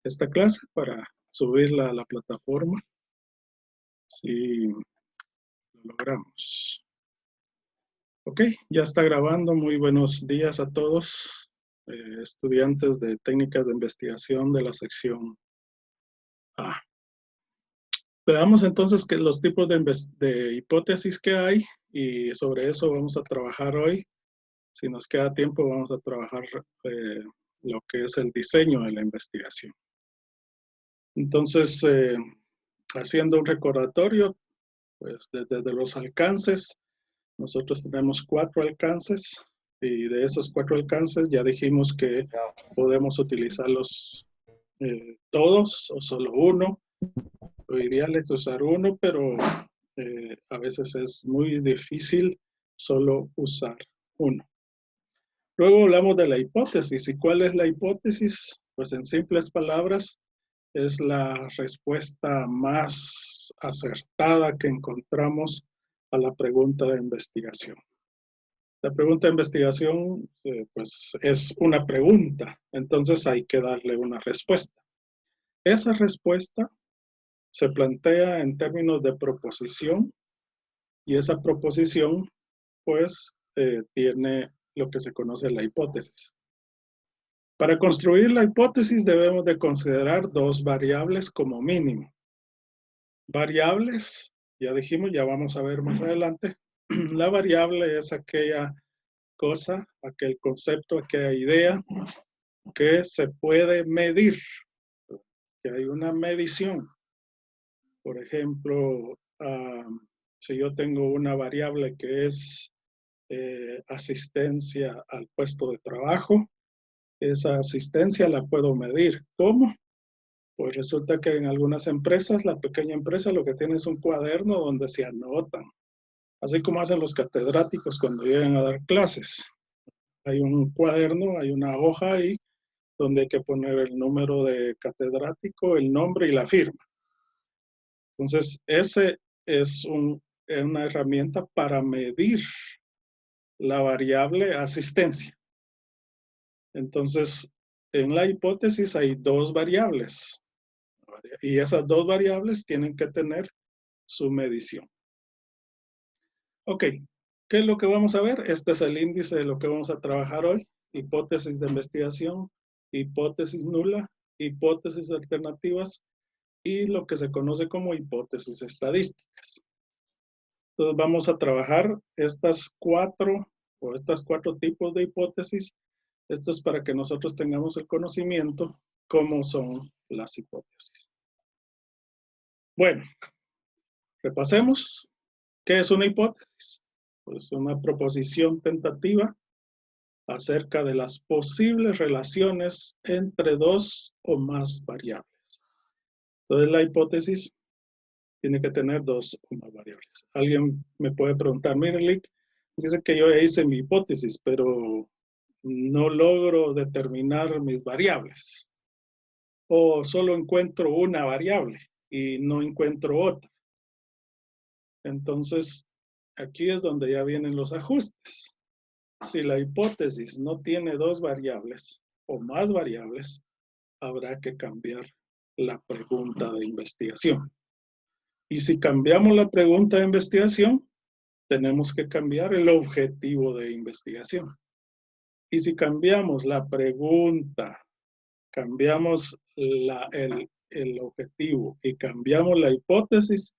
esta clase para subirla a la plataforma. Si lo logramos. Ok, ya está grabando. Muy buenos días a todos, estudiantes de técnicas de investigación de la sección A. Veamos entonces que los tipos de hipótesis que hay y sobre eso vamos a trabajar hoy. Si nos queda tiempo, vamos a trabajar lo que es el diseño de la investigación. Entonces, haciendo un recordatorio, pues desde los alcances, nosotros tenemos 4 alcances y de esos 4 alcances ya dijimos que podemos utilizarlos todos o solo uno. Lo ideal es usar uno, pero a veces es muy difícil solo usar uno. Luego hablamos de la hipótesis. ¿Y cuál es la hipótesis? Pues en simples palabras, es la respuesta más acertada que encontramos a la pregunta de investigación. La pregunta de investigación, pues es una pregunta, entonces hay que darle una respuesta. Esa respuesta se plantea en términos de proposición y esa proposición, pues, tiene lo que se conoce la hipótesis. Para construir la hipótesis debemos de considerar 2 variables como mínimo. Variables, ya dijimos, ya vamos a ver más adelante. La variable es aquella cosa, aquel concepto, aquella idea que se puede medir, que hay una medición. Por ejemplo, si yo tengo una variable que es asistencia al puesto de trabajo, esa asistencia la puedo medir. ¿Cómo? Pues resulta que en algunas empresas, la pequeña empresa lo que tiene es un cuaderno donde se anotan, así como hacen los catedráticos cuando llegan a dar clases. Hay un cuaderno, hay una hoja ahí donde hay que poner el número de catedrático, el nombre y la firma. Entonces, ese es una herramienta para medir la variable asistencia. Entonces, en la hipótesis hay 2 variables y esas 2 variables tienen que tener su medición. Ok, ¿qué es lo que vamos a ver? Este es el índice de lo que vamos a trabajar hoy. Hipótesis de investigación, hipótesis nula, hipótesis alternativas y lo que se conoce como hipótesis estadísticas. Entonces vamos a trabajar estos 4 tipos de hipótesis. Esto es para que nosotros tengamos el conocimiento cómo son las hipótesis. Bueno, repasemos. ¿Qué es una hipótesis? Pues una proposición tentativa acerca de las posibles relaciones entre 2 o más variables. Entonces la hipótesis tiene que tener 2 o más variables. Alguien me puede preguntar, mire, Lick, dice que yo hice mi hipótesis, pero no logro determinar mis variables. O solo encuentro una variable y no encuentro otra. Entonces, aquí es donde ya vienen los ajustes. Si la hipótesis no tiene 2 variables o más variables, habrá que cambiar la pregunta de investigación. Y si cambiamos la pregunta de investigación, tenemos que cambiar el objetivo de investigación. Y si cambiamos la pregunta, cambiamos el objetivo y cambiamos la hipótesis,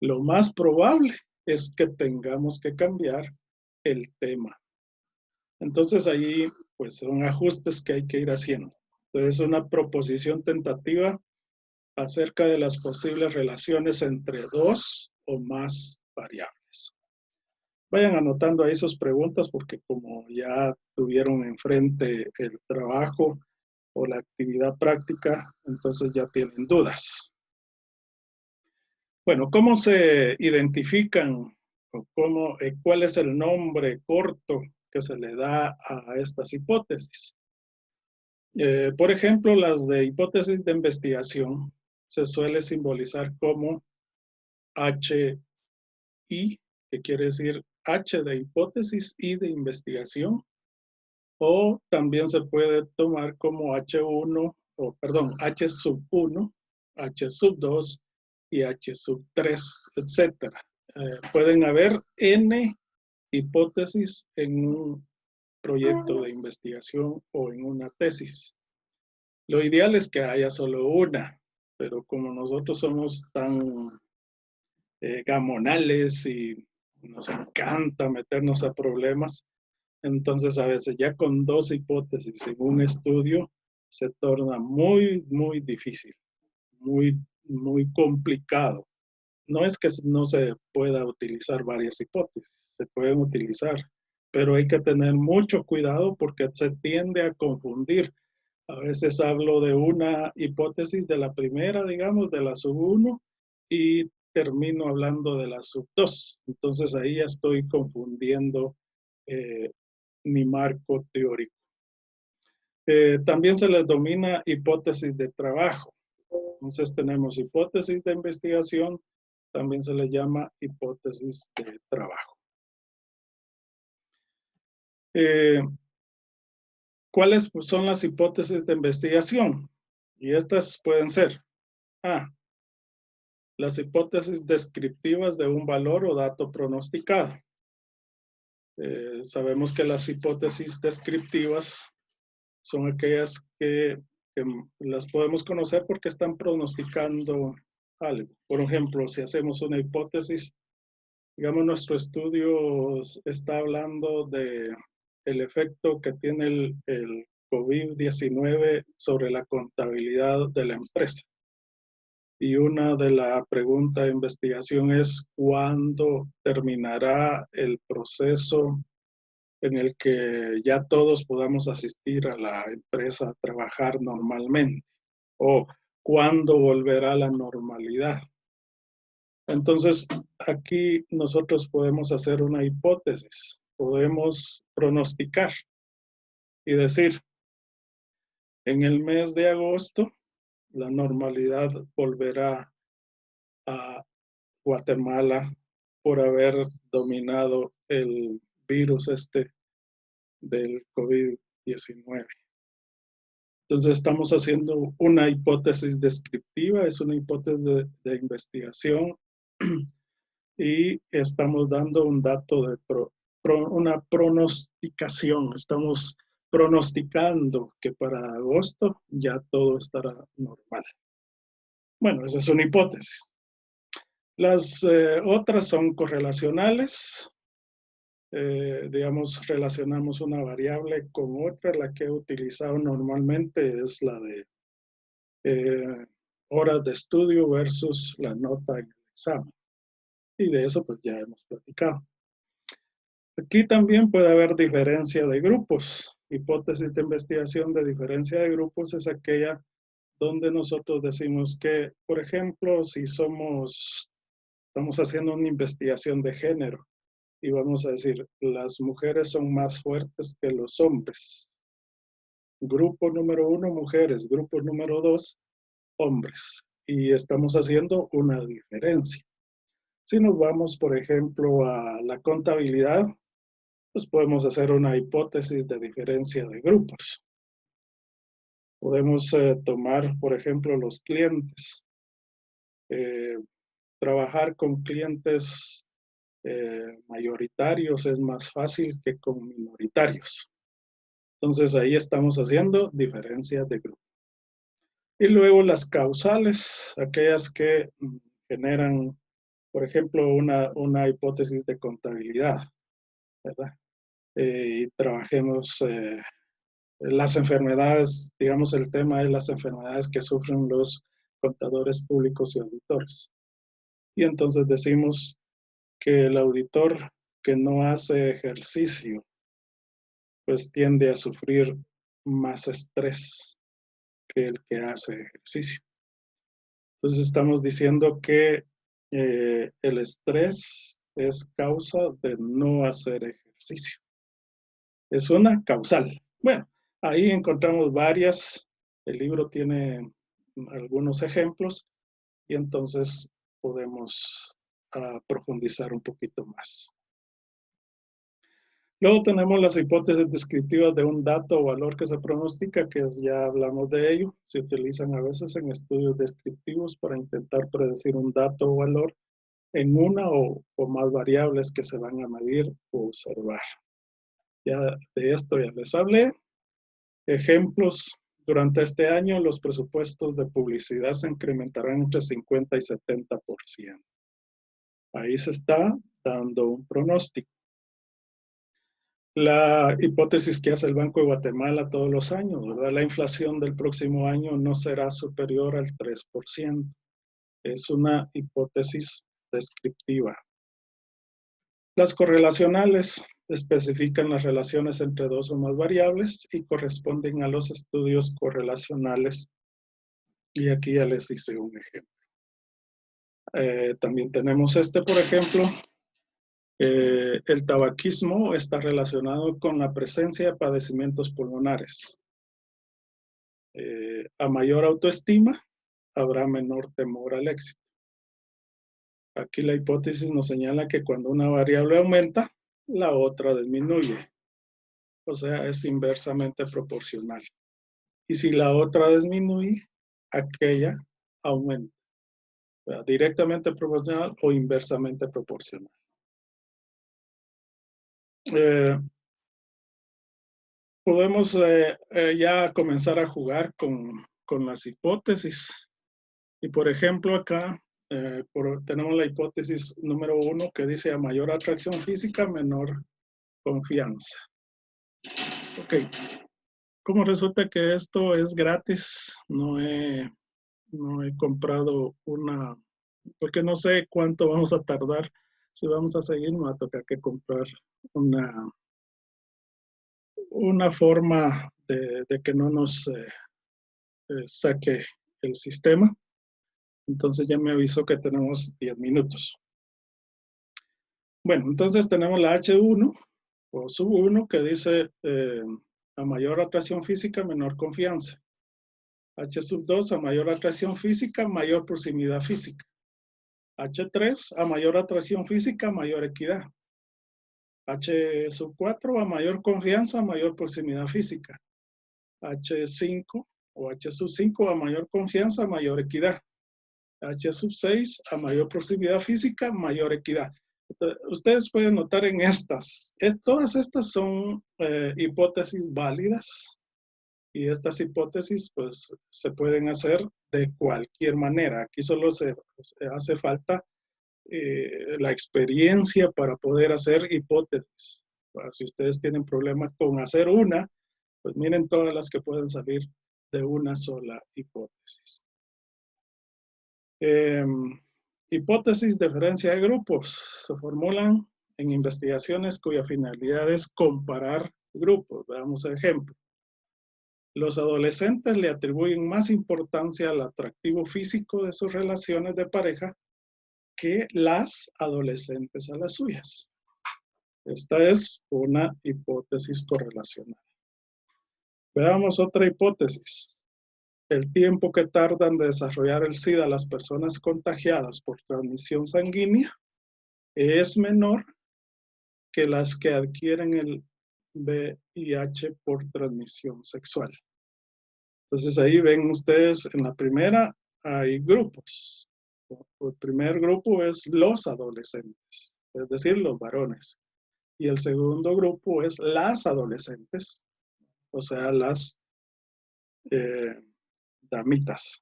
lo más probable es que tengamos que cambiar el tema. Entonces ahí pues son ajustes que hay que ir haciendo. Entonces una proposición tentativa acerca de las posibles relaciones entre 2 o más variables. Vayan anotando ahí sus preguntas porque como ya tuvieron enfrente el trabajo o la actividad práctica, entonces ya tienen dudas. Bueno, ¿cómo se identifican o cuál es el nombre corto que se le da a estas hipótesis? Por ejemplo, las de hipótesis de investigación se suele simbolizar como HI, que quiere decir H de hipótesis, I de investigación, o también se puede tomar como H1 o perdón, H sub 1, H sub 2 y H sub 3, etcétera. Pueden haber N hipótesis en un proyecto de investigación o en una tesis. Lo ideal es que haya solo una, pero como nosotros somos tan gamonales y nos encanta meternos a problemas, entonces a veces ya con dos hipótesis en un estudio se torna muy, muy difícil, muy, muy complicado. No es que no se pueda utilizar varias hipótesis, se pueden utilizar, pero hay que tener mucho cuidado porque se tiende a confundir. A veces hablo de una hipótesis de la primera, digamos, de la sub 1, y termino hablando de la sub 2. Entonces ahí ya estoy confundiendo mi marco teórico. También se les denomina hipótesis de trabajo. Entonces tenemos hipótesis de investigación, también se le llama hipótesis de trabajo. ¿Cuáles son las hipótesis de investigación? Y estas pueden ser A, las hipótesis descriptivas de un valor o dato pronosticado. Sabemos que las hipótesis descriptivas son aquellas que las podemos conocer porque están pronosticando algo. Por ejemplo, si hacemos una hipótesis, digamos, nuestro estudio está hablando de el efecto que tiene el COVID-19 sobre la contabilidad de la empresa. Y una de las preguntas de investigación es cuándo terminará el proceso en el que ya todos podamos asistir a la empresa a trabajar normalmente, o cuándo volverá la normalidad. Entonces, aquí nosotros podemos hacer una hipótesis, podemos pronosticar y decir, en el mes de agosto, la normalidad volverá a Guatemala por haber dominado el virus del COVID-19. Entonces estamos haciendo una hipótesis descriptiva, es una hipótesis de investigación y estamos dando un dato de una pronosticación. Estamos pronosticando que para agosto ya todo estará normal. Bueno, esa es una hipótesis. Las otras son correlacionales. Digamos, relacionamos una variable con otra. La que he utilizado normalmente es la de horas de estudio versus la nota en el examen. Y de eso pues ya hemos platicado. Aquí también puede haber diferencia de grupos. Hipótesis de investigación de diferencia de grupos es aquella donde nosotros decimos que, por ejemplo, si estamos haciendo una investigación de género y vamos a decir, las mujeres son más fuertes que los hombres. Grupo número 1, mujeres. Grupo número 2, hombres. Y estamos haciendo una diferencia. Si nos vamos, por ejemplo, a la contabilidad, pues podemos hacer una hipótesis de diferencia de grupos. Podemos tomar, por ejemplo, los clientes. Trabajar con clientes mayoritarios es más fácil que con minoritarios. Entonces ahí estamos haciendo diferencias de grupo. Y luego las causales, aquellas que generan, por ejemplo, una hipótesis de contabilidad, ¿verdad? Y trabajemos las enfermedades, digamos, el tema de las enfermedades que sufren los contadores públicos y auditores. Y entonces decimos que el auditor que no hace ejercicio, pues tiende a sufrir más estrés que el que hace ejercicio. Entonces estamos diciendo que el estrés es causa de no hacer ejercicio. Es una causal. Bueno, ahí encontramos varias. El libro tiene algunos ejemplos y entonces podemos profundizar un poquito más. Luego tenemos las hipótesis descriptivas de un dato o valor que se pronostica, ya hablamos de ello. Se utilizan a veces en estudios descriptivos para intentar predecir un dato o valor en una o más variables que se van a medir o observar. Ya de esto ya les hablé. Ejemplos: durante este año los presupuestos de publicidad se incrementarán entre 50 y 70%. Ahí se está dando un pronóstico. La hipótesis que hace el Banco de Guatemala todos los años, ¿verdad? La inflación del próximo año no será superior al 3%. Es una hipótesis descriptiva. Las correlacionales especifican las relaciones entre dos o más variables y corresponden a los estudios correlacionales. Y aquí ya les hice un ejemplo. También tenemos por ejemplo. El tabaquismo está relacionado con la presencia de padecimientos pulmonares. A mayor autoestima, habrá menor temor al éxito. Aquí la hipótesis nos señala que cuando una variable aumenta, la otra disminuye. O sea, es inversamente proporcional. Y si la otra disminuye, aquella aumenta. O sea, directamente proporcional o inversamente proporcional. Podemos ya comenzar a jugar con las hipótesis. Y por ejemplo acá tenemos la hipótesis número 1 que dice: a mayor atracción física, menor confianza. Ok, como resulta que esto es gratis, no he comprado una, porque no sé cuánto vamos a tardar. Si vamos a seguir, me va a tocar que comprar una forma de que no nos saque el sistema. Entonces ya me avisó que tenemos 10 minutos. Bueno, entonces tenemos la H1 o sub 1 que dice a mayor atracción física, menor confianza. H sub 2, a mayor atracción física, mayor proximidad física. H3, a mayor atracción física, mayor equidad. H sub 4, a mayor confianza, mayor proximidad física. H5 o H sub 5, a mayor confianza, mayor equidad. H sub 6, a mayor proximidad física, mayor equidad. Ustedes pueden notar en todas estas son hipótesis válidas, y estas hipótesis pues se pueden hacer de cualquier manera. Aquí solo se hace falta la experiencia para poder hacer hipótesis. Si ustedes tienen problemas con hacer una, pues miren todas las que pueden salir de una sola hipótesis. Hipótesis de diferencia de grupos se formulan en investigaciones cuya finalidad es comparar grupos. Veamos el ejemplo. Los adolescentes le atribuyen más importancia al atractivo físico de sus relaciones de pareja que las adolescentes a las suyas. Esta es una hipótesis correlacional. Veamos otra hipótesis. El tiempo que tardan en desarrollar el SIDA las personas contagiadas por transmisión sanguínea es menor que las que adquieren el VIH por transmisión sexual. Entonces ahí ven ustedes, en la primera hay grupos. El primer grupo es los adolescentes, es decir, los varones. Y el segundo grupo es las adolescentes, o sea, las damitas.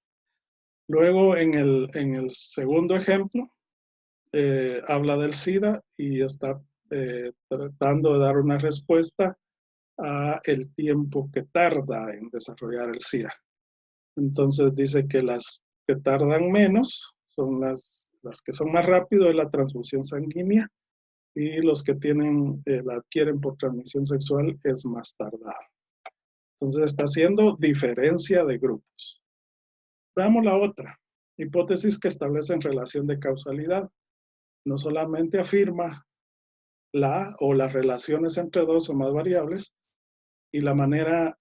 Luego, en el segundo ejemplo, habla del SIDA y está tratando de dar una respuesta a el tiempo que tarda en desarrollar el SIDA. Entonces dice que las que tardan menos son las que son más rápido de la transfusión sanguínea, y los que la adquieren por transmisión sexual es más tardado. Entonces está haciendo diferencia de grupos. Veamos la otra. Hipótesis que establecen relación de causalidad. No solamente afirma las relaciones entre dos o más variables y la manera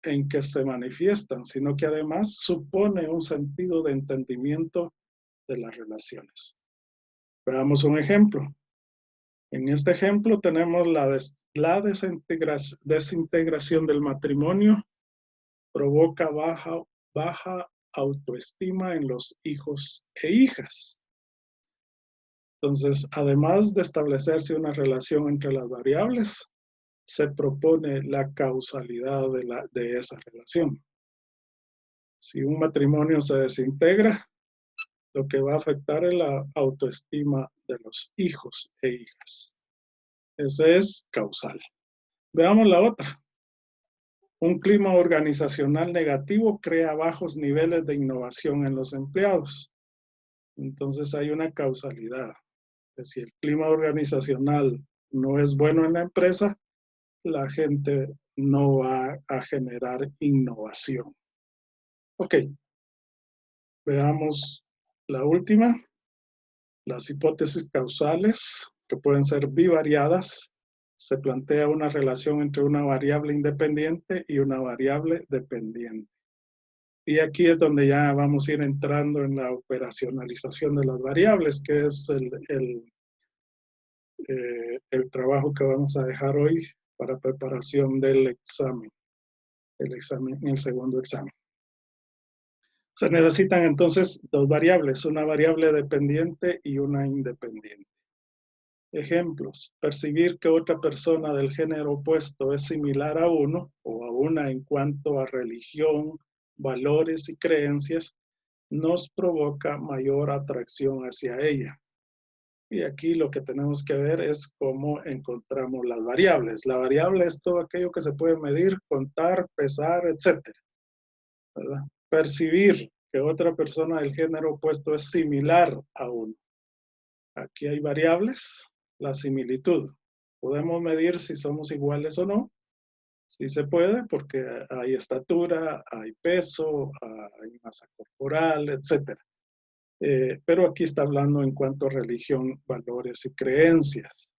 en que se manifiestan, sino que además supone un sentido de entendimiento de las relaciones. Veamos un ejemplo. En este ejemplo tenemos la desintegración del matrimonio, provoca baja autoestima en los hijos e hijas. Entonces, además de establecerse una relación entre las variables, se propone la causalidad de esa relación. Si un matrimonio se desintegra, lo que va a afectar es la autoestima de los hijos e hijas. Ese es causal. Veamos la otra. Un clima organizacional negativo crea bajos niveles de innovación en los empleados. Entonces hay una causalidad. Si el clima organizacional no es bueno en la empresa, la gente no va a generar innovación. Ok, veamos la última. Las hipótesis causales, que pueden ser bivariadas, se plantea una relación entre una variable independiente y una variable dependiente. Y aquí es donde ya vamos a ir entrando en la operacionalización de las variables, que es el trabajo que vamos a dejar hoy para preparación del examen, el segundo examen. Se necesitan entonces dos variables, una variable dependiente y una independiente. Ejemplos: percibir que otra persona del género opuesto es similar a uno o a una en cuanto a religión, valores y creencias, nos provoca mayor atracción hacia ella. Y aquí lo que tenemos que ver es cómo encontramos las variables. La variable es todo aquello que se puede medir, contar, pesar, etc. ¿Verdad? Percibir que otra persona del género opuesto es similar a uno. Aquí hay variables, la similitud. Podemos medir si somos iguales o no. Sí se puede porque hay estatura, hay peso, hay masa corporal, etc. Pero aquí está hablando en cuanto a religión, valores y creencias.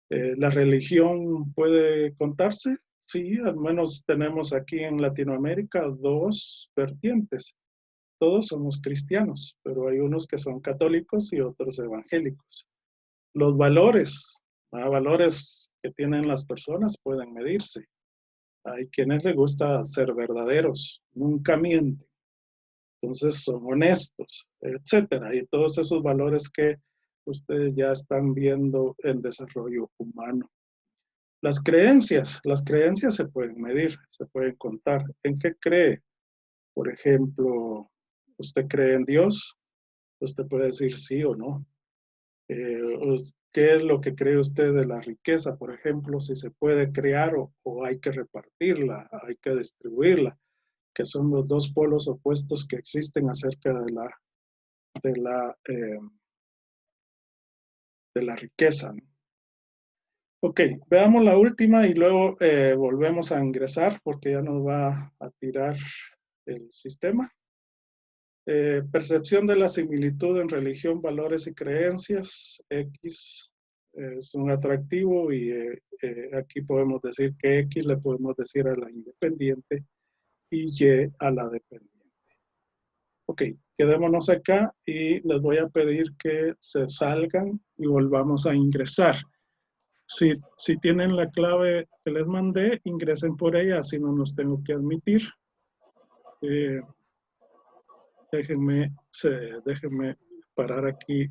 ¿La religión puede contarse? Sí, al menos tenemos aquí en Latinoamérica dos vertientes. Todos somos cristianos, pero hay unos que son católicos y otros evangélicos. Los valores que tienen las personas pueden medirse. Hay quienes les gusta ser verdaderos, nunca mienten, entonces son honestos, etcétera. Y todos esos valores que ustedes ya están viendo en desarrollo humano. Las creencias se pueden medir, se pueden contar. ¿En qué cree? Por ejemplo, ¿usted cree en Dios? Usted puede decir sí o no. ¿Qué es lo que cree usted de la riqueza? Por ejemplo, si se puede crear o hay que repartirla, hay que distribuirla, que son los dos polos opuestos que existen acerca de la riqueza, ¿no? Ok, veamos la última y luego volvemos a ingresar porque ya nos va a tirar el sistema. Percepción de la similitud en religión, valores y creencias. X es un atractivo y aquí podemos decir que X le podemos decir a la independiente y Y a la dependiente. Ok, quedémonos acá y les voy a pedir que se salgan y volvamos a ingresar. Si tienen la clave que les mandé, ingresen por ella, así no nos tengo que admitir. Déjenme parar aquí